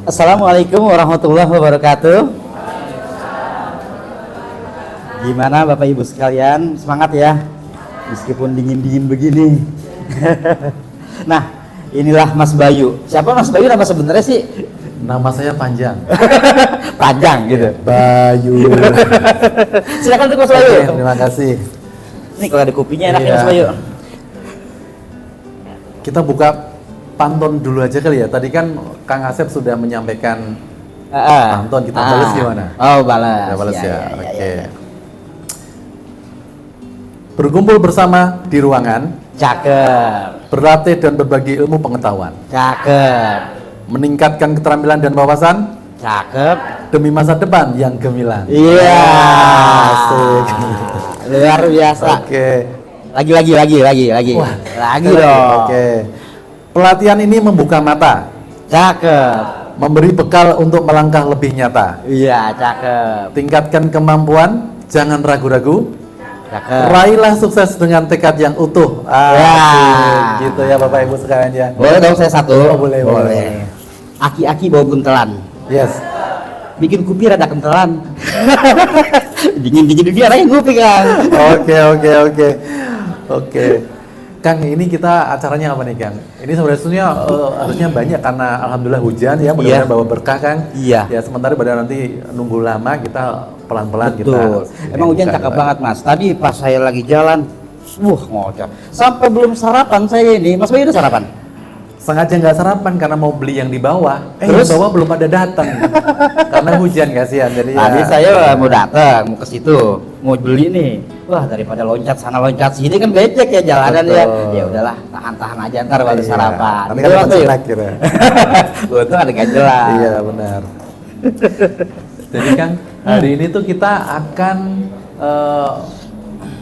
Assalamualaikum warahmatullahi wabarakatuh. Gimana Bapak Ibu sekalian, semangat ya meskipun dingin-dingin begini. Nah, inilah Mas Bayu. Siapa Mas Bayu nama sebenarnya sih? Nama saya panjang. Panjang gitu. Bayu. Silakan tuh Mas Bayu. Oke, terima kasih. Ini kalau ada kopinya enak ya Iya. Mas Bayu. Kita buka pantun dulu aja kali ya. Tadi kan Kang Asep sudah menyampaikan pantun, kita balas gimana? Oh, balas. Kita balas ya. Ya, Oke. Berkumpul bersama di ruangan, Cakep. berlatih dan berbagi ilmu pengetahuan, Cakep. meningkatkan keterampilan dan wawasan Cakep. demi masa depan yang gemilang. Iya. Asik. Luar biasa. Oke. Lagi. Wah, Lagi keren. dong. Oke. Pelatihan ini membuka mata, Cakep. memberi bekal untuk melangkah lebih nyata. Iya, cakep. Tingkatkan kemampuan, jangan ragu-ragu. Cakep. Raihlah sukses dengan tekad yang utuh. Ya. Asik. Gitu ya Bapak Ibu sekalian ya. Boleh dong saya satu? Oh, boleh. Aki-aki bawa buntelan. Yes. Bikin kopi rada kentelan. Dingin-dingin dia arahin kopi kan. Oke. Kang, ini kita acaranya apa nih Kang? Ini sebenarnya harusnya banyak karena alhamdulillah hujan ya, mudah-mudahan bawa berkah Kang. Iya. Ya sementara pada nanti nunggu lama kita pelan-pelan Betul. kita. Emang hujan cakep banget Mas. Tadi pas saya lagi jalan, ngocok. Sampai belum sarapan saya ini. Mas Bayu udah sarapan? Sengaja nggak sarapan karena mau beli yang di bawah. Terus? Yang di bawah belum ada datang. Karena hujan kasihan. Jadi Tadi ya. saya mau datang, mau ke situ, mau beli nih. Wah, daripada loncat sana loncat sini kan becek ya jalanan ya. Betul. Ya udahlah, tahan aja ntar baru Iya. sarapan. Nanti Betul, kan Mas Bayu? snack gitu. Untung ada ganjelan. Iya benar. Jadi Kang, hari ini tuh kita akan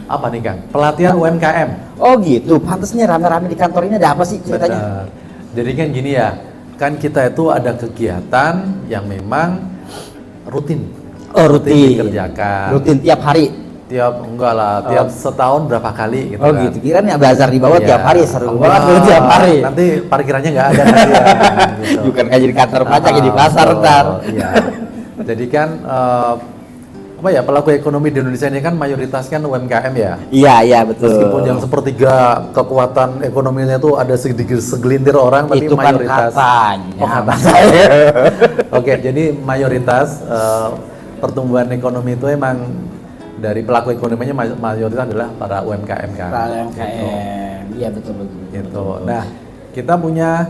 apa nih Kang? Pelatihan UMKM. Oh gitu, pantasnya rame-rame di kantor ini ada apa sih ceritanya? Benar. Jadi kan gini ya, kan kita itu ada kegiatan yang memang rutin. Oh rutin. Dikerjakan. Rutin tiap hari. Enggak lah, tiap setahun berapa kali gitu Oh kan. gitu, kira nih bazar di bawah Iya. tiap hari seru Wah, banget kalau tiap hari. Nanti parkirannya nggak ada nanti ya. Gitu. Bukan kayak di kantor pajak ya di pasar betul. ntar. Iya. Jadi kan apa ya, pelaku ekonomi di Indonesia ini kan mayoritas kan UMKM ya. Iya betul. Meskipun yang sepertiga kekuatan ekonominya itu ada sedikit segelintir orang, tapi itu kan mayoritas. katanya. Oh, kata saya. Oke, jadi mayoritas pertumbuhan ekonomi itu emang dari pelaku ekonominya mayoritas adalah para UMKM kan. UMKM. Iya betul. Gitu. Nah, kita punya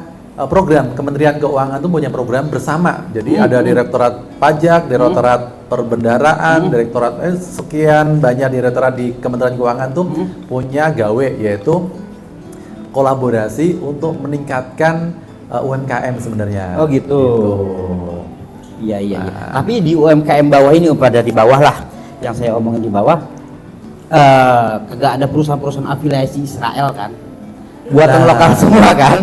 program, Kementerian Keuangan itu punya program bersama. Jadi ada Direktorat Pajak, Direktorat Perbendaraan, Direktorat sekian banyak direktorat di Kementerian Keuangan tuh punya gawe, yaitu kolaborasi untuk meningkatkan UMKM sebenarnya. Oh gitu. Iya. Nah. Tapi di UMKM bawah ini pada di bawah lah, yang saya omongin di bawah, kagak ada perusahaan-perusahaan afiliasi Israel kan, buatan Nah. lokal semua kan.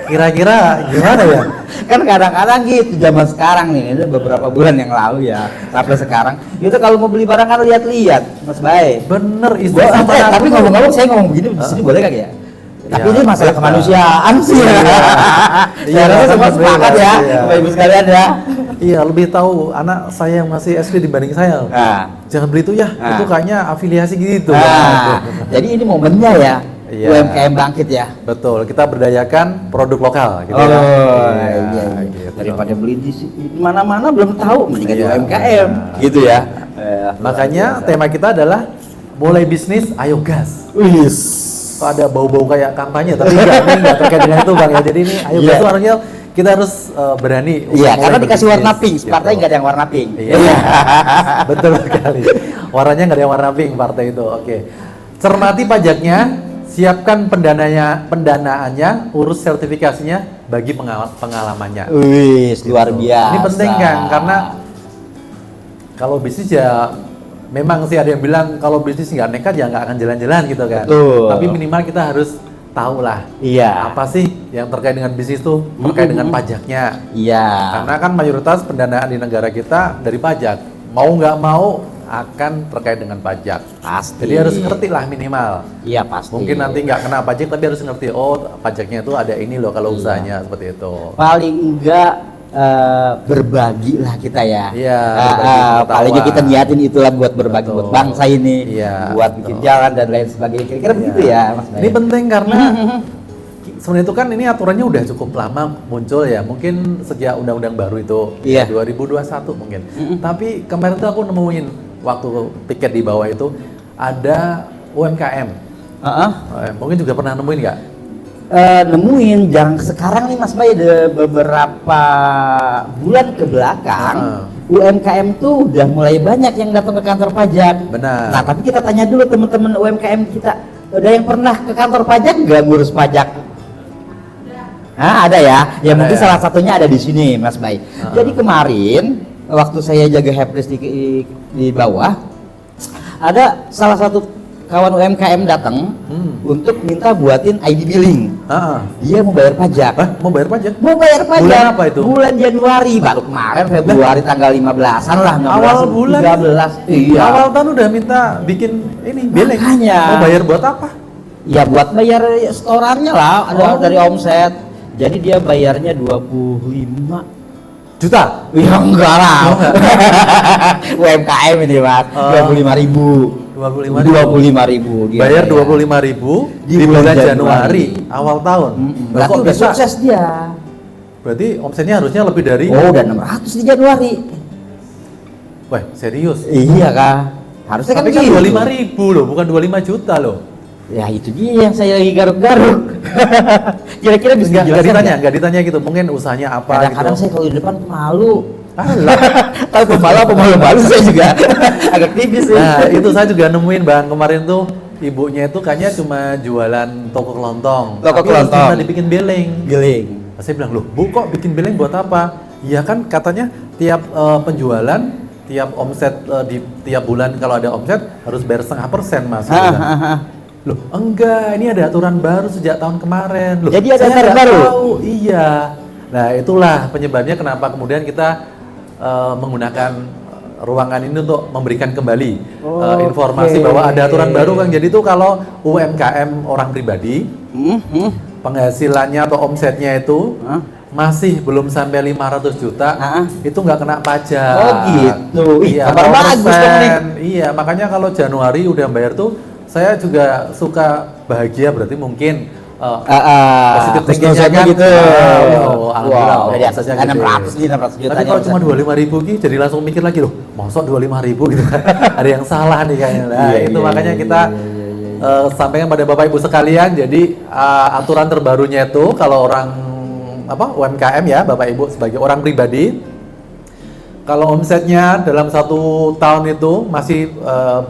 Kira-kira gimana ya? Kan kadang-kadang gitu zaman sekarang nih, itu beberapa bulan yang lalu ya sampai sekarang itu kalau mau beli barang kan lihat-lihat Mas Bay. Bener, istri Gua, sama anak tapi tuh. ngomong-ngomong saya ngomong begini di sini boleh kagak ya? Tapi Ya, ini masalah bebas. kemanusiaan sih ya. Iya, Saya rasa semua bebas, sepakat ya, iya. Bapak Ibu sekalian ya. Iya, lebih tahu anak saya yang masih SD dibanding saya. Nah, Jangan beli itu ya, Nah. itu kayaknya afiliasi gitu. nah, jadi ini momennya ya, Iya. UMKM bangkit ya. Betul, kita berdayakan produk lokal gitu Oh ya. iya. Gitu. Daripada beli di mana-mana belum tahu, mendingan di Iya, UMKM benar. gitu ya. Makanya tema kita adalah mulai bisnis ayo gas. Wis. Kok ada bau-bau kayak kampanye, tapi nggak terkait dengan itu Bang ya. Jadi ini ayo Iya. gas itu artinya kita harus berani. untuk Iya, mulai karena dikasih berbisnis, warna pink, gitu. partai nggak ada yang warna pink. Iya, betul sekali. Warnanya nggak ada yang warna pink partai itu. Oke. Cermati pajaknya, siapkan pendanaannya, urus sertifikasinya, bagi pengalamannya. Wis, luar Gitu. biasa. Ini penting Kang, karena kalau bisnis ya memang sih ada yang bilang kalau bisnis nggak nekat ya nggak akan jalan-jalan gitu kan. Betul. Tapi minimal kita harus tahu lah Iya. apa sih yang terkait dengan bisnis tuh, terkait dengan pajaknya. Iya. Karena kan mayoritas pendanaan di negara kita dari pajak. Mau nggak mau akan terkait dengan pajak. Pasti. Jadi harus ngerti lah minimal. Iya pasti. Mungkin nanti nggak kena pajak tapi harus ngerti, oh pajaknya itu ada ini loh kalau usahanya seperti itu. paling enggak berbagi lah kita ya. Iya, Apalagi kita niatin itulah buat berbagi buat bangsa ini, Iya, buat bikin jalan dan lain sebagainya. Kira-kira begitu ya, Mas Bay. Ini penting karena sebenarnya itu kan ini aturannya udah cukup lama muncul ya, mungkin sejak undang-undang baru itu Iya. 2021 mungkin. Tapi kemarin tuh aku nemuin waktu piket di bawah itu ada UMKM. Mungkin juga pernah nemuin nggak? Nemuin yang sekarang nih Mas Bay, ada beberapa bulan ke belakang UMKM tuh udah mulai banyak yang datang ke kantor pajak. Benar. Nah, tapi kita tanya dulu teman-teman UMKM kita, ada yang pernah ke kantor pajak nggak ngurus pajak? Ada ya. Ya Ada mungkin ya. salah satunya ada di sini Mas Bay. Jadi kemarin waktu saya jaga helpdesk di bawah, ada salah satu kawan UMKM datang untuk minta buatin ID billing. Dia mau bayar pajak. Mau bayar pajak? Mau bayar pajak. Bulan apa itu? Bulan Januari, baru kemarin Februari tanggal 15-an lah, 16, Awal bulan? 13. Iya. Awal tahun udah minta bikin ini billing. Makanya. Mau bayar buat apa? Ya buat bayar setorannya lah, ada dari omset. Jadi dia bayarnya 25 Juta? ya enggak lah. Oh, enggak. UMKM ini Mas, 25.000. 25.000. Bayar 25.000 di bulan Januari awal tahun. Berarti Kok udah bisa? sukses dia. Berarti omsetnya harusnya lebih dari. Oh, udah 600 di Januari. Wah, serius. Iya kah? Harusnya Tapi kan gitu. 25.000 loh, bukan 25 juta loh. Ya itu dia yang saya lagi garuk-garuk. Kira-kira bisa Enggak dijelaskan ditanya, nggak? enggak ditanya gitu. Mungkin usahanya apa Kadang-kadang gitu. saya kalau di depan malu. Alah. Kalau pemalu saya juga agak tipis sih. Nah, itu saya juga nemuin Bang kemarin tuh ibunya itu kayaknya cuma jualan toko kelontong. Toko Tapi harus kelontong. minta dibikin billing. Geling. Saya bilang, "Loh, Bu, kok bikin billing buat apa?" Iya kan katanya tiap penjualan, tiap omset di tiap bulan kalau ada omset harus bayar 0,5% Mas. Saya bilang, loh, enggak, ini ada aturan baru sejak tahun kemarin. Loh, Jadi ada saya aturan nggak baru? tahu. Iya. Nah, itulah penyebabnya kenapa kemudian kita menggunakan ruangan ini untuk memberikan kembali informasi bahwa ada aturan baru Kang. Jadi itu kalau UMKM orang pribadi penghasilannya atau omsetnya itu masih belum sampai 500 juta, itu nggak kena pajak. Oh gitu. Ih, Iya, kabar 0%. bagus dong nih. Iya, makanya kalau Januari udah bayar tuh, saya juga suka bahagia, berarti mungkin positif thinkingnya kan gitu. alhamdulillah, Wow, dari omsetnya atas gede. 600 nih, 600 juta. Tapi kalau cuma 25.000 Ki, jadi langsung mikir lagi loh, masa 25.000 gitu kan? Ada yang salah nih kayaknya. Nah, Iya, itu iya, makanya iya, kita sampaikan pada Bapak Ibu sekalian. Jadi aturan terbarunya itu kalau orang UMKM ya, Bapak Ibu sebagai orang pribadi, kalau omsetnya dalam 1 tahun itu masih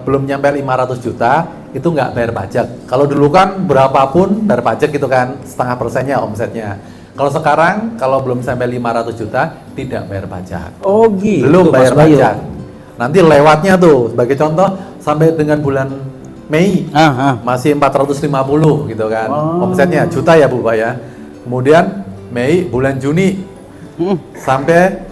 belum nyampe 500 juta, itu nggak bayar pajak. Kalau dulu kan berapapun bayar pajak gitu kan, 0,5%-nya omsetnya. Kalau sekarang kalau belum sampai 500 juta tidak bayar pajak. Oh gitu. Belum bayar Mas Bayu. pajak. Nanti lewatnya tuh, sebagai contoh sampai dengan bulan Mei masih 450 gitu kan, omsetnya juta ya Bu Pak ya. Kemudian Mei, bulan Juni sampai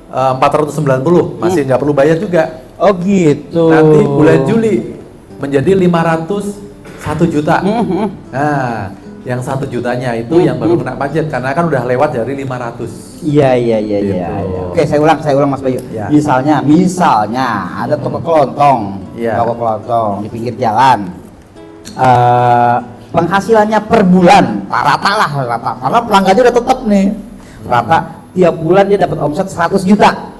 490 masih nggak perlu bayar juga. Oh gitu. Nanti bulan Juli menjadi 501 juta. Nah, yang 1 jutanya itu yang baru kena pajak karena kan udah lewat dari 500. Iya. Gitu. Oke, saya ulang Mas Bayu. Ya. Misalnya ada toko kelontong, Iya. toko kelontong di pinggir jalan. Penghasilannya per bulan rata, karena pelanggannya udah tetap nih. Rata tiap bulan dia dapat omset 100 juta.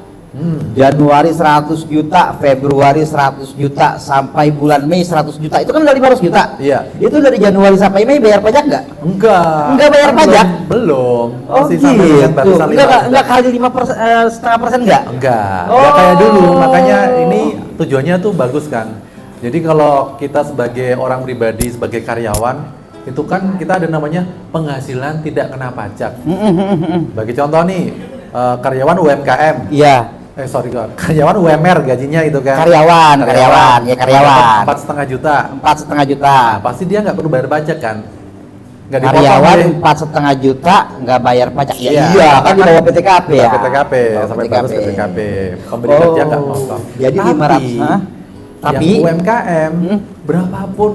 Januari 100 juta, Februari 100 juta, sampai bulan Mei 100 juta. Itu kan udah 500 juta. Iya. Itu dari Januari sampai Mei bayar pajak nggak? Enggak. Enggak bayar Kan pajak? Belum. Oh Masih gitu. sampai dengan batasan 500. Enggak kali 5,5% enggak? Enggak. Oh. Enggak kayak dulu. Makanya ini tujuannya tuh bagus kan. Jadi kalau kita sebagai orang pribadi, sebagai karyawan, itu kan kita ada namanya penghasilan tidak kena pajak. Bagi contoh nih, karyawan UMKM. Iya. Karyawan UMR gajinya itu kan. Karyawan. 4,5 juta. 4,5 juta. Nah, pasti dia nggak perlu bayar pajak kan. Nggak dipotong Karyawan deh. 4,5 juta nggak bayar pajak. Iya, Iya, kan di bawah PTKP ya. PTKP, Bawah sampai batas PTKP. Pemberi Oh, kerja nggak potong. jadi 500, hah? Tapi yang UMKM berapapun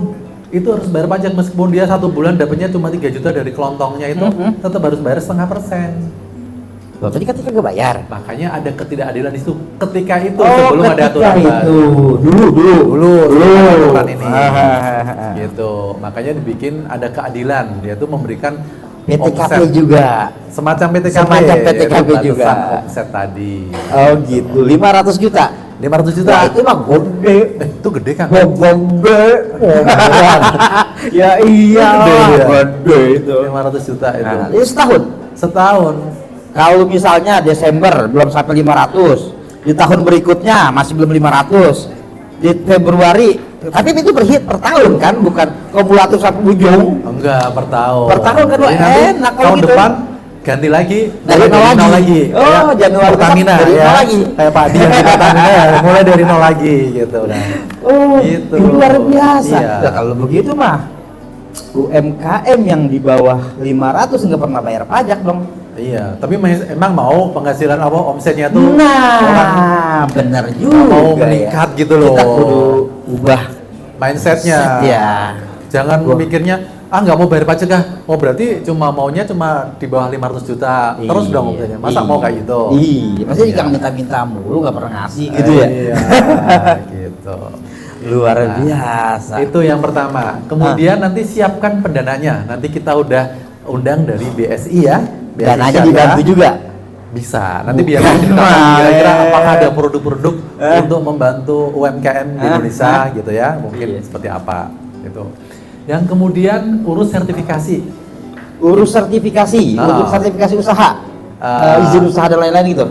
itu harus bayar pajak meskipun dia 1 bulan dapatnya cuma 3 juta dari kelontongnya itu tetap harus bayar 0,5%. Loh, tadi kan kagak bayar. Makanya ada ketidakadilan di situ. Ketika itu Oh, sebelum ada ketika aturan itu. baru. Dulu. Sebelum ada aturan ini. Ah. Gitu. Makanya dibikin ada keadilan, yaitu memberikan PTKP offset. juga. Semacam PTKP. Semacam PTKP yaitu juga. batasan offset tadi. Oh gitu, 500 juta. 500 juta. Wah, itu mah gede. Itu gede kan? Gede. Ya iya, Gede, ya. gede itu. 500 juta itu. Nah, itu setahun. Setahun. Kalau misalnya Desember belum sampai 500, di tahun berikutnya masih belum 500, di Februari, tapi itu per tahun kan, bukan kumulatif sampai ujung. Enggak, per tahun. Per tahun kan, wah, Jadi nanti enak kalau tahun gitu. depan ganti lagi Dari mulai nol lagi. Oh, Kayak Januari Pertamina dari ya. nol lagi. Kayak Pak Adi yang di Pertamina ya, mulai dari nol lagi gitu nah. Oh, Gitu. luar biasa. Iya. Nah, kalau begitu mah UMKM yang di bawah 500 nggak pernah bayar pajak dong. Iya, tapi emang mau penghasilan apa omsetnya tuh orang Nah, benar juga. mau ya. meningkat gitu loh. Kita kudu ubah mindsetnya. ya. Jangan Gua- mikirnya nggak mau bayar pajak ah. Oh berarti maunya cuma di bawah 500 juta. Terus Iya, dong omsetnya. Masa mau kayak gitu? Iya, pasti Iya. jangan minta-minta mulu, nggak pernah ngasih gitu ya. Iya, gitu. Luar Nah, biasa. Itu yang pertama. Kemudian nanti siapkan pendananya. Nanti kita udah undang dari BSI ya. BSI Dananya Syariah. dibantu juga. Bisa. Nanti biar ceritakan kira-kira apakah ada produk-produk untuk membantu UMKM di Indonesia gitu ya. Mungkin Iya. seperti apa gitu. Yang kemudian urus sertifikasi. Urus sertifikasi, untuk sertifikasi usaha, izin usaha dan lain-lain gitu.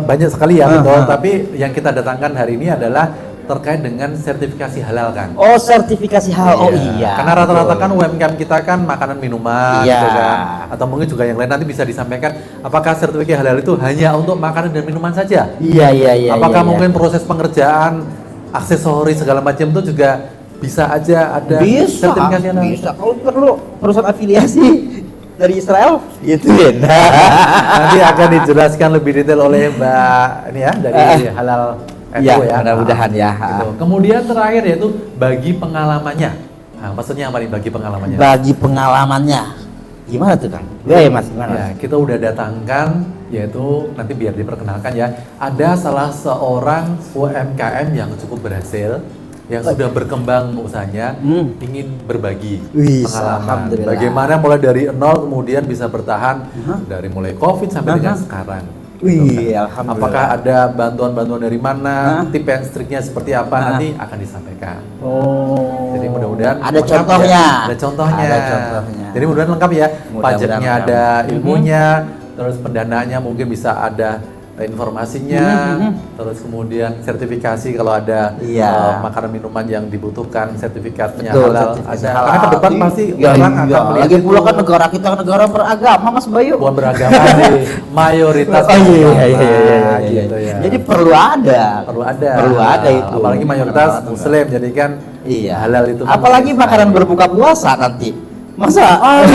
Banyak sekali ya betul. Ah. Tapi yang kita datangkan hari ini adalah terkait dengan sertifikasi halal kan. Oh, sertifikasi halal. Oh iya. Karena rata-rata kan UMKM kita kan makanan minuman Iya. gitu kan. Atau mungkin juga yang lain nanti bisa disampaikan apakah sertifikasi halal itu hanya untuk makanan dan minuman saja? Iya. Apakah mungkin proses pengerjaan aksesoris segala macam itu juga bisa aja ada bisa? sertifikasi halal? Bisa. Kalau perlu perusahaan afiliasi dari Israel, gitu ya. Nanti akan dijelaskan lebih detail oleh Mbak ini ya dari halal Iya, ya. mudah-mudahan ya. Gitu. Kemudian terakhir yaitu bagi pengalamannya. Nah, maksudnya yang paling bagi pengalamannya. Bagi pengalamannya, gimana tuh kan? Ya Mas, gimana? Ya, kita udah datangkan yaitu nanti biar diperkenalkan ya. Ada salah seorang UMKM yang cukup berhasil yang sudah berkembang usahanya ingin berbagi Wih, pengalaman. alhamdulillah. Bagaimana mulai dari nol kemudian bisa bertahan dari mulai Covid sampai dengan sekarang. Wih, Gitu kan. alhamdulillah. Apakah ada bantuan-bantuan dari mana, tip and triknya seperti apa nanti akan disampaikan. Oh. Jadi mudah-mudahan ada lengkap contohnya. ya. Ada contohnya. Ada contohnya. Jadi mudah-mudahan lengkap ya. Mudah-mudahan Pajaknya lengkap. ada ilmunya, terus pendanaannya mungkin bisa ada informasinya, terus kemudian sertifikasi kalau ada Iya. makanan minuman yang dibutuhkan sertifikatnya Betul, halal sertifikasi ada. halal. Karena ke depan pasti Ya, orang iya. akan melihat Lagi pula itu. kan negara kita negara beragama, Mas Bayu. Bukan beragama sih, mayoritas Oh, iya, beragama, iya. gitu ya. Jadi perlu ada. Perlu ada itu. apalagi mayoritas muslim jadi kan Iya. halal itu kan Apalagi makanan berbuka puasa nanti. Masa? ini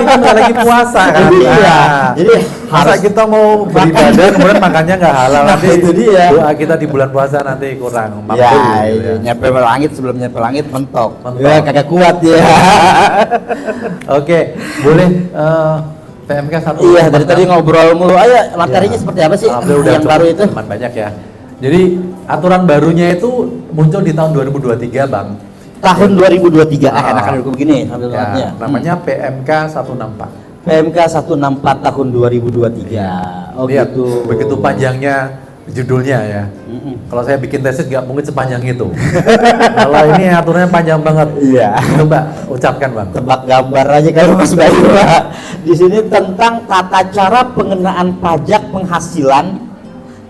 kan nggak lagi puasa kan. Iya. Nah, Jadi masa harus kita mau beribadah kemudian makannya nggak halal Nah, nanti itu dia. doa kita di bulan puasa nanti kurang mampu Ya, gitu ya. nyampe langit sebelum nyampe langit mentok. Mentok. Ya, kagak kuat ya. Oke, boleh PMK satu. Iya, dari tadi ngobrol mulu. Ayo, materinya Iya. seperti apa sih Alhamdulillah udah yang cukup baru itu? teman banyak ya. Jadi aturan barunya itu muncul di tahun 2023 Bang. Tahun 2023. Ah. Enakan dulu begini sambil Ya, lihatnya. namanya PMK 164. PMK 164 tahun 2023. Oh Lihat, gitu. begitu panjangnya judulnya ya. Mm-mm. Kalau saya bikin tesis nggak mungkin sepanjang itu. Kalau ini aturannya panjang banget. Iya. Coba ucapkan Bang. Tebak gambar aja kalau Mas Bayu. Di sini tentang tata cara pengenaan pajak penghasilan,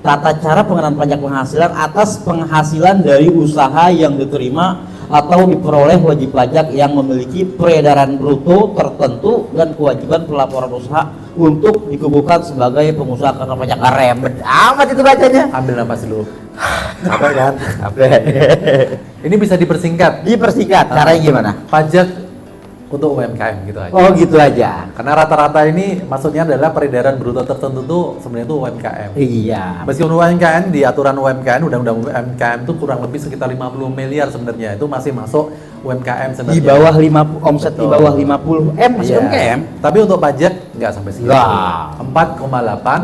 tata cara pengenaan pajak penghasilan atas penghasilan dari usaha yang diterima atau diperoleh wajib pajak yang memiliki peredaran bruto tertentu dan kewajiban pelaporan usaha untuk dikukuhkan sebagai pengusaha kena pajak. Ribet amat itu bacanya. Ambil napas dulu. Capek kan? Apa? Ini bisa dipersingkat. Dipersingkat, caranya gimana? Pajak untuk UMKM gitu aja. Oh gitu aja. Karena rata-rata ini maksudnya adalah peredaran bruto tertentu tuh sebenarnya itu UMKM. Iya. Meskipun UMKM di aturan UMKM, undang-undang UMKM itu kurang lebih sekitar 50 miliar sebenarnya itu masih masuk UMKM sebenarnya. Di bawah 50 omset di Betul. bawah 50 M masih Iya. UMKM. Tapi untuk pajak nggak sampai segitu. Nggak. 4,8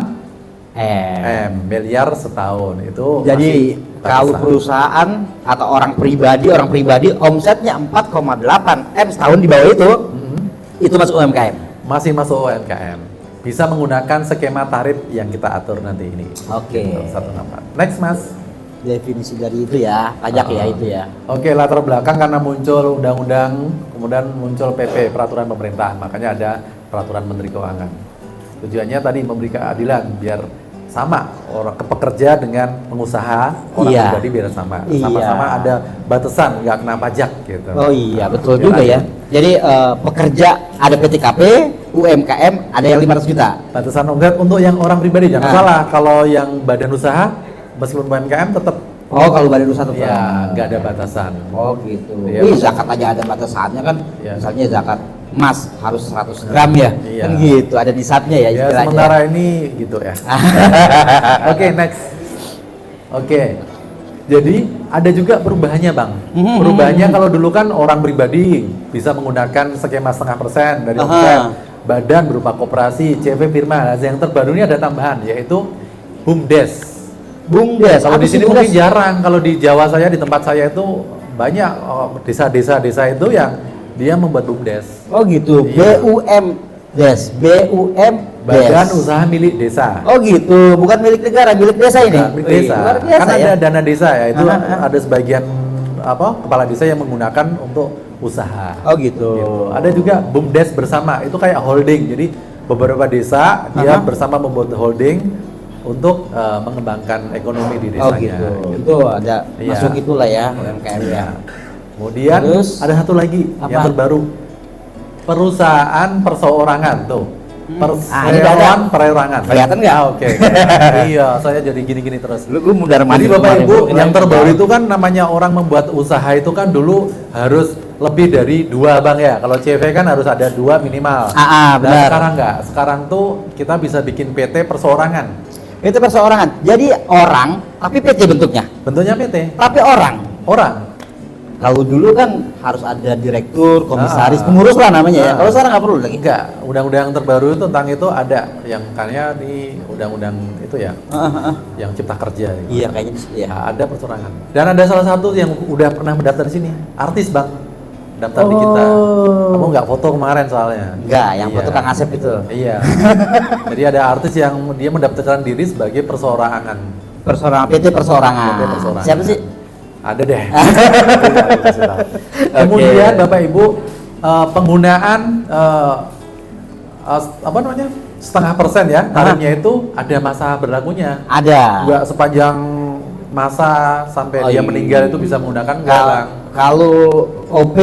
M. miliar setahun itu. Jadi masih kalau besar. perusahaan atau orang pribadi omsetnya 4,8 M setahun di bawah itu masuk UMKM. Masih masuk UMKM. Bisa menggunakan skema tarif yang kita atur nanti ini. Oke. Gitu, 1,4. Next Mas. Definisi dari itu ya, pajak ya itu ya. Oke, latar belakang karena muncul undang-undang, kemudian muncul PP, peraturan pemerintah, makanya ada peraturan Menteri Keuangan. Tujuannya tadi memberi keadilan biar sama orang pekerja dengan pengusaha, orang Iya. pribadi biar sama, Iya. sama-sama ada batasan nggak kena pajak gitu. Oh iya betul Biar juga adil. ya. Jadi pekerja ada PTKP, UMKM ada yang 500 juta. Batasan untuk yang orang pribadi jangan Nah. salah, kalau yang badan usaha meskipun UMKM tetap Oh kalau badan usaha tetap. ya nggak ada batasan. Oh gitu. Iya. Wih, zakat aja ada batasannya kan. Iya. Misalnya zakat emas harus 100 gram ya. Iya. Kan gitu, ada nisabnya ya Ya istilahnya. sementara ini gitu ya. Oke, next. Oke. Jadi ada juga perubahannya bang. Mhm. Perubahannya kalau dulu kan orang pribadi bisa menggunakan skema 0,5% dari Aha. omset. Badan berupa koperasi, CV firma. Nah, yang terbaru ini ada tambahan yaitu BUMDes. BUMDes. Kalau Apa di sih sini mungkin BUMDes? jarang. Kalau di Jawa saya, di tempat saya itu banyak desa itu yang dia membuat BUMDes. Oh gitu. Iya. BUMDes. Badan usaha milik desa. Oh gitu, bukan milik negara, milik desa ini. Nah, milik desa. Luar biasa Kan ya. ada dana desa ya, itu Aha. ada sebagian kepala desa yang menggunakan untuk usaha. Oh gitu. Gitu. Ada juga BUMDes bersama, itu kayak holding. Jadi beberapa desa dia Aha. bersama membuat holding untuk mengembangkan ekonomi di Oh desanya. gitu. Itu ada Iya. masuk itulah ya UMKM ya. Iya. Kemudian Terus? ada satu lagi yang Apa? terbaru, perusahaan perseorangan tuh. ini nggak Perseorangan ada. perorangan. Kelihatan nggak? Oke. Iya, saya jadi gini-gini terus. Lu gue mundar Jadi mandir Bapak kemarin, Ibu, Bu. yang terbaru itu kan namanya orang membuat usaha itu kan dulu harus lebih dari 2 bang ya. Kalau CV kan harus ada 2 minimal. Ah, Nah, benar. sekarang enggak. Sekarang tuh kita bisa bikin PT perseorangan. Itu perseorangan. Jadi orang, tapi PT bentuknya. Bentuknya PT. Tapi orang. Orang. Kalau dulu kan harus ada direktur, komisaris, Ah. pengurus lah namanya ya. Ah. Kalau sekarang nggak perlu lagi. Enggak. Undang-undang terbaru itu tentang itu ada yang kayaknya di undang-undang itu ya, yang cipta kerja. Gitu. Iya kayaknya di situ ya. Nah, ada perseorangan. Dan ada salah satu yang udah pernah mendaftar di sini, artis bang, daftar di kita. Oh. Kamu nggak foto kemarin soalnya. Enggak, yang Iya. foto Kang Asep itu. Iya. Jadi ada artis yang dia mendaftarkan diri sebagai perseorangan. Perseorangan, PT perseorangan. PT perseorangan. Siapa sih? Ada deh. Kemudian Bapak Ibu penggunaan apa namanya 0,5% ya tarifnya itu ada masa berlakunya. Ada. Enggak sepanjang masa sampai Oh, dia iya. meninggal itu bisa menggunakan enggak Bang. Kalau OP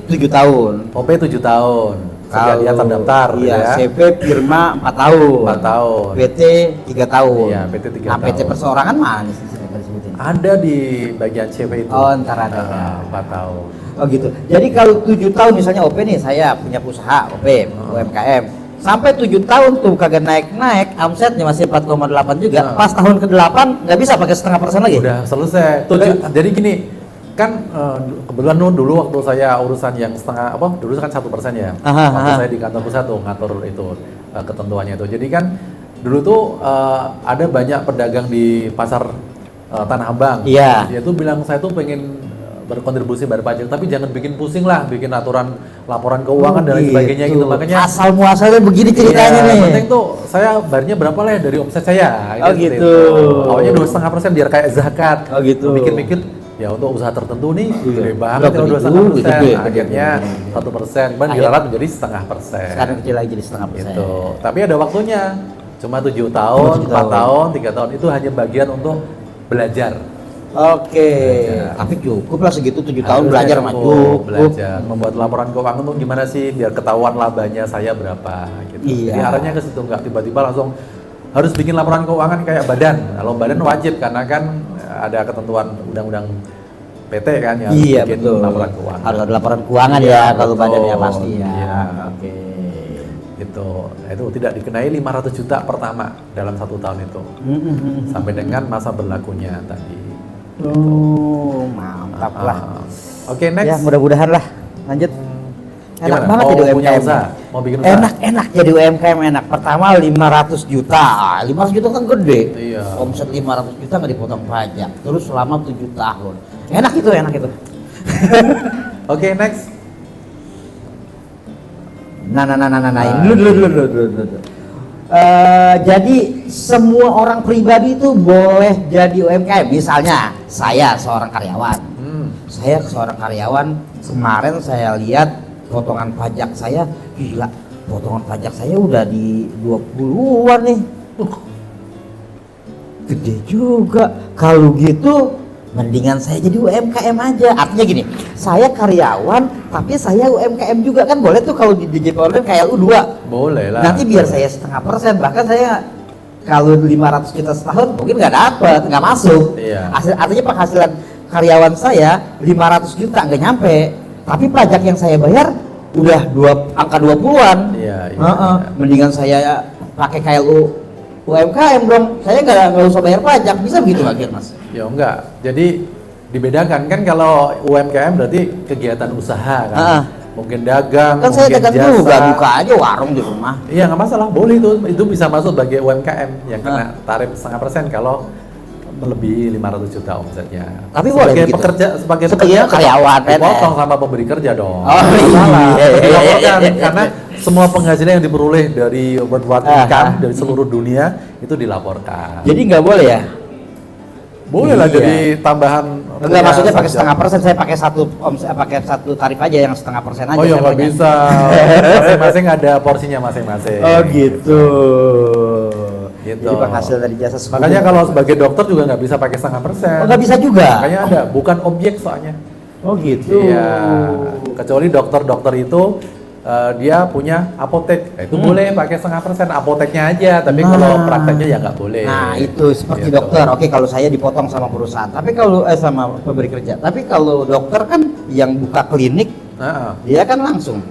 7 tahun. OP 7 tahun. Sejak dia terdaftar gitu iya, ya. CP firma 4 tahun. 4 tahun. PT 3 tahun. Iya, PT 3 nah, PT tahun. perseorangan mana sih disebutin? Ada di bagian CV itu. Oh, ntar ada ya. 4 tahun. Oh gitu. Jadi kalau 7 tahun misalnya OP nih, saya punya usaha OP, UMKM. Sampai 7 tahun tuh kagak naik-naik, omsetnya masih 4,8 juga. Nah. Pas tahun ke-8 nggak bisa pakai 0,5% lagi. Udah selesai. Jadi gini, kan kebetulan dulu waktu saya urusan yang setengah dulu kan 1% ya. Aha, Waktu aha. saya di kantor pusat tuh ngatur itu ketentuannya itu. Jadi kan dulu tuh ada banyak pedagang di pasar Tanah Abang. Iya. Dia tuh bilang saya tuh pengen berkontribusi bayar pajak, tapi jangan bikin pusing lah, bikin aturan laporan keuangan dan lain sebagainya gitu. Makanya asal muasalnya begini ceritanya iya, nih. penting tuh saya bayarnya berapa lah ya dari omset saya. Oh, seperti gitu. itu. Awalnya 2,5% biar kayak zakat. Oh, gitu. Mikir-mikir ya untuk usaha tertentu nih Iya. gede banget Nggak kalau begitu, 2,5%. gede, Akhirnya gede. 1%, cuman Akhir- diralat menjadi 0,5%. Sekarang kecil lagi jadi 0,5%. Gitu. Tapi ada waktunya. Cuma 7 tahun, 7 4 tahun. tahun, 3 tahun itu hanya bagian untuk belajar. Oke, Belajar. tapi cukup lah segitu 7 tahun Harusnya belajar cukup mah cukup. belajar membuat laporan keuangan tuh gimana sih biar ketahuan labanya saya berapa gitu. Iya. Jadi arahnya ke situ, nggak tiba-tiba langsung harus bikin laporan keuangan kayak badan. Kalau badan wajib karena kan ada ketentuan undang-undang PT kan yang Iya bikin betul. laporan keuangan. Harus ada laporan keuangan Iya, ya kalau betul. badannya pasti ya. Iya. Oke. Gitu. Itu tidak dikenai 500 juta pertama dalam 1 tahun itu sampai dengan masa berlakunya tadi. Oh, mantap lah. Ah. Oke, next. Ya mudah-mudahan lah. Lanjut. Enak Gimana? banget Mau jadi punya UMKM. usaha? Mau bikin usaha? Enak jadi UMKM enak. Pertama 500 juta. 500 juta kan gede. Iya. Omset 500 juta nggak dipotong pajak. Terus selama 7 tahun. Enak itu. Oke, next. Nah. Ini dulu. Jadi semua orang pribadi itu boleh jadi UMKM. Misalnya saya seorang karyawan. Saya seorang karyawan, kemarin saya lihat potongan pajak saya, gila, potongan pajak saya udah di 20-an nih. Gede juga. Kalau gitu mendingan saya jadi UMKM aja. Artinya gini, saya karyawan tapi saya UMKM juga kan boleh tuh kalau di DJP KLU 2. Boleh lah. Nanti biar saya 0,5%, bahkan saya kalau 500 juta setahun mungkin nggak dapet, nggak masuk. Iya. Artinya penghasilan karyawan saya 500 juta nggak nyampe, tapi pajak yang saya bayar udah angka 20-an. Iya. Mendingan saya pakai KLU UMKM dong, saya nggak usah bayar pajak, bisa begitu nggak Mas? Ya enggak, jadi dibedakan kan kalau UMKM berarti kegiatan usaha kan, mungkin dagang, kan saya mungkin dagang jasa. juga, buka aja warung di rumah. Iya nggak masalah, boleh itu bisa masuk sebagai UMKM yang kena tarif 0,5% kalau melebihi 500 juta omsetnya. Tapi boleh sebagai begitu? pekerja, sebagai karyawan, dipotong sama pemberi kerja dong. Oh, iya. Dilaporkan karena semua penghasilan yang diperoleh dari worldwide income dari seluruh dunia itu dilaporkan. Jadi nggak boleh ya? Boleh lah Iya. jadi tambahan. Enggak, maksudnya pakai 0,5%, saya pakai satu tarif aja yang 0,5% aja. Oh ya saya nggak pakai. bisa, masing-masing ada porsinya masing-masing. Oh gitu. Gitu. Jadi penghasil dari jasa sekunder. Makanya kalau sebagai dokter juga nggak bisa pakai 0,5%. Oh, nggak bisa juga. Makanya ada, bukan objek soalnya. Oh gitu. Iya. Kecuali dokter-dokter itu dia punya apotek, itu boleh pakai 0,5% apoteknya aja. Tapi kalau prakteknya ya nggak boleh. Nah itu seperti Gitu. dokter. Oke, kalau saya dipotong sama perusahaan. Tapi kalau sama pemberi kerja. Tapi kalau dokter kan yang buka klinik, dia kan langsung.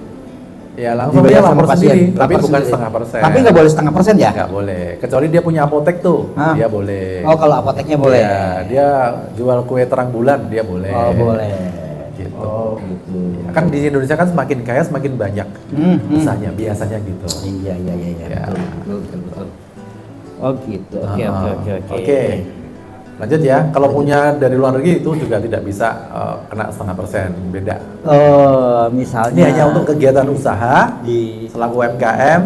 Ya langsung Dibayar dia sama lapor pasien, sendiri, tapi lapor bukan sendiri. 0,5%. Tapi nggak boleh 0,5% ya? Nggak boleh, kecuali dia punya apotek tuh, dia boleh. Oh, kalau apoteknya boleh. Ya, dia jual kue terang bulan, dia boleh. Oh boleh. Gitu. Oh gitu. Ya, kan di Indonesia kan semakin kaya semakin banyak usahanya, biasanya gitu. Iya. Ya. Betul. Oh gitu. Oke. Oke. Lanjut ya, kalau punya dari luar negeri itu juga tidak bisa kena 0,5%, beda. Oh, misalnya. Ini hanya untuk kegiatan usaha di. selaku UMKM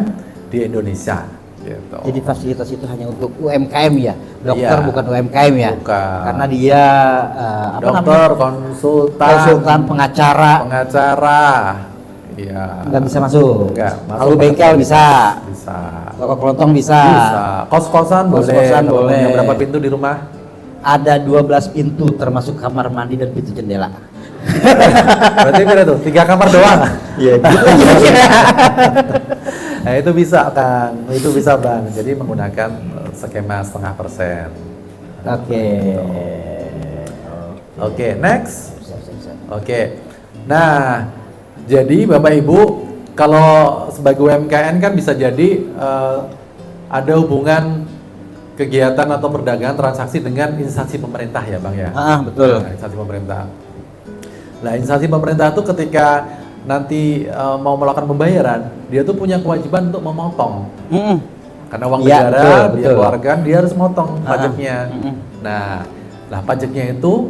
di Indonesia. Gitu. Jadi fasilitas itu hanya untuk UMKM ya, dokter Iya. bukan UMKM ya, Bukan. karena dia Dokter, konsultan, pengacara iya. nggak bisa masuk. Nggak, masuk Kalau bengkel bisa, Bisa. toko kelontong bisa. Kos-kosan boleh. Kos-kosan Kalau boleh. punya berapa pintu di rumah? Ada 12 pintu termasuk kamar mandi dan pintu jendela. Berarti berapa tuh? 3 kamar doang. Iya. Nah itu bisa Kang, itu bisa Bang. Jadi menggunakan skema 0,5%. Oke, next. Oke. Nah, jadi Bapak Ibu, kalau sebagai UMKM kan bisa jadi ada hubungan kegiatan atau perdagangan transaksi dengan instansi pemerintah ya Bang ya. Betul. Nah, instansi pemerintah. Nah, instansi pemerintah itu ketika nanti mau melakukan pembayaran, dia tuh punya kewajiban untuk memotong. Karena uang Ya, negara betul, dia betul. keluarkan, dia harus motong pajaknya. Nah, pajaknya itu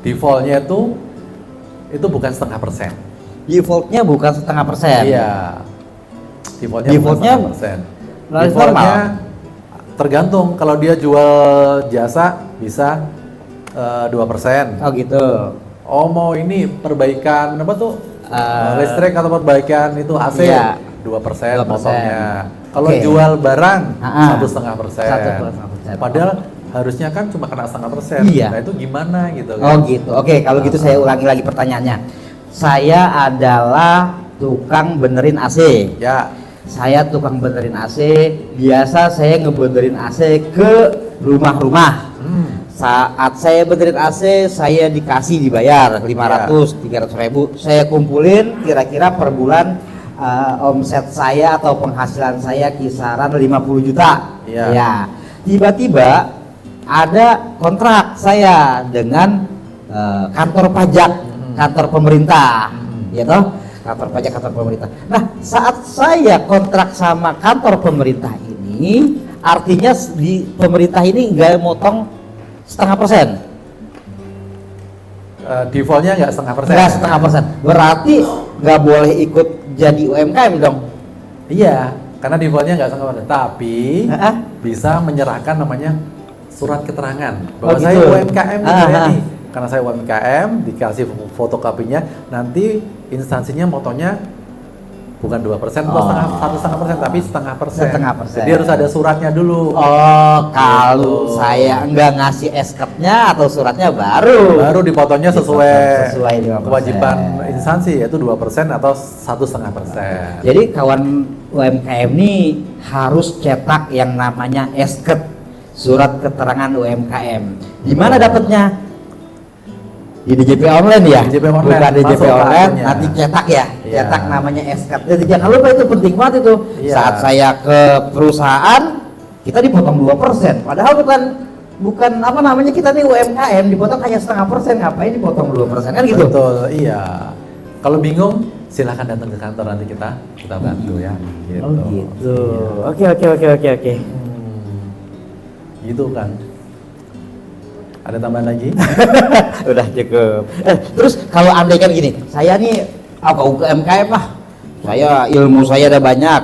defaultnya itu bukan 0,5%. Defaultnya bukan 0,5%. Iya. Defaultnya Defaultnya bukan 0,5%. normal. Defaultnya tergantung, kalau dia jual jasa bisa 2%. Oh gitu. Oh mau ini perbaikan apa tuh listrik atau perbaikan itu AC Iya. 2% 2%. potongnya. Kalau Oke. jual barang 1,5%. 1,5%. Padahal harusnya kan cuma kena 0,5%. Iya. Nah itu gimana gitu Oh kan? gitu. Oke, kalau gitu saya ulangi lagi pertanyaannya. Saya adalah tukang benerin AC. Ya. Saya tukang benerin AC. Biasa saya ngebenerin AC ke rumah-rumah. Saat saya benerin AC, saya dikasih dibayar 500, 300 ribu. Saya kumpulin kira-kira per bulan omset saya atau penghasilan saya kisaran 50 juta. Iya. Ya. Tiba-tiba ada kontrak saya dengan kantor pajak. kantor pemerintah, ya toh, kantor pajak kantor pemerintah. Nah, saat saya kontrak sama kantor pemerintah ini, artinya di pemerintah ini nggak motong 0,5%. Defaultnya nggak 0,5%. Nggak 0,5%. Berarti nggak boleh ikut jadi UMKM dong. Iya, karena defaultnya nggak 0,5%. Tapi bisa menyerahkan namanya surat keterangan bahwa saya gitu. UMKM nih. Karena saya UMKM, dikasih fotokopinya, nanti instansinya motonya bukan 2% atau 1,5%, tapi 0,5%. Jadi harus ada suratnya dulu. Oh, kalau saya nggak ngasih SK-nya atau suratnya baru dipotongnya sesuai 5%. kewajiban instansi, yaitu 2% atau 1,5%. Jadi kawan UMKM ini harus cetak yang namanya SK, surat keterangan UMKM. Di mana dapatnya? Di DJP online ya? DJP online, bukan DJP masuk online, akunnya. nanti cetak ya? Iya. Cetak namanya SK. Jadi jangan lupa, itu penting banget itu. Iya. Saat saya ke perusahaan, kita dipotong 2%. Padahal bukan apa namanya, kita nih UMKM, dipotong hanya 0,5%. Ngapain dipotong 2%, kan gitu? Betul, iya. Kalau bingung, silahkan datang ke kantor, nanti kita bantu ya. Gitu. Oh gitu. Iya. Oke. Gitu kan. Ada tambahan lagi? Udah cukup. Terus kalau andai kan gini, saya nih UMKM lah, saya ilmu saya ada banyak,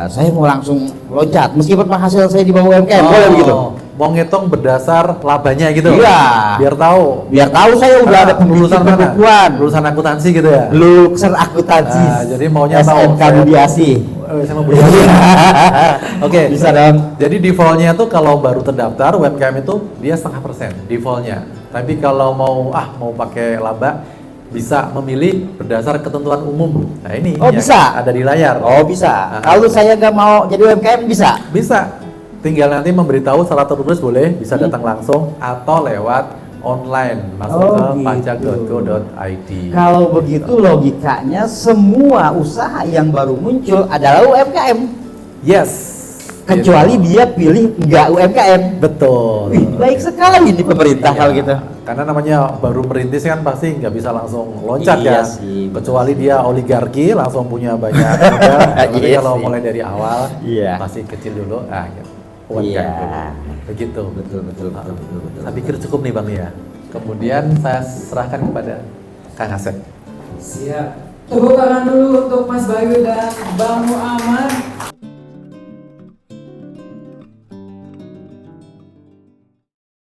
saya mau langsung loncat meskipun hasil saya di bawah UMKM, boleh begitu? Mau ngitung berdasar labanya gitu? Iya. Biar tahu Saya udah ada lulusan mana? pembukuan, Lulusan akuntansi gitu ya? lulusan akuntansi, Jadi maunya tahu. SMK Budiasi. Sama Budiasi. Oke. Bisa dong. Jadi defaultnya tuh kalau baru terdaftar UMKM itu dia 0,5% defaultnya. Tapi kalau mau pakai laba, bisa memilih berdasar ketentuan umum. Nah ini Bisa. ada di layar. Bisa. Kalau saya nggak mau jadi UMKM bisa. Bisa. Tinggal nanti memberitahu secara tertulis, boleh bisa datang langsung atau lewat online, masuk ke gitu. pajak.go.id. Kalau begitu logikanya semua usaha yang baru muncul adalah UMKM. Yes. Kecuali dia pilih nggak UMKM. Betul. Wih, baik sekali di pemerintah kalau gitu. Karena namanya baru merintis kan pasti nggak bisa langsung loncat Iya ya. sih. Kecuali dia oligarki langsung punya banyak modal. Tapi Iya kalau sih. mulai dari awal Iya. masih kecil dulu, gitu. Iya. Begitu. Betul. Saya pikir cukup nih Bang ya. Kemudian saya serahkan kepada Kang Asep. Siap. Tepuk tangan dulu untuk Mas Bayu dan Bang Muhammad.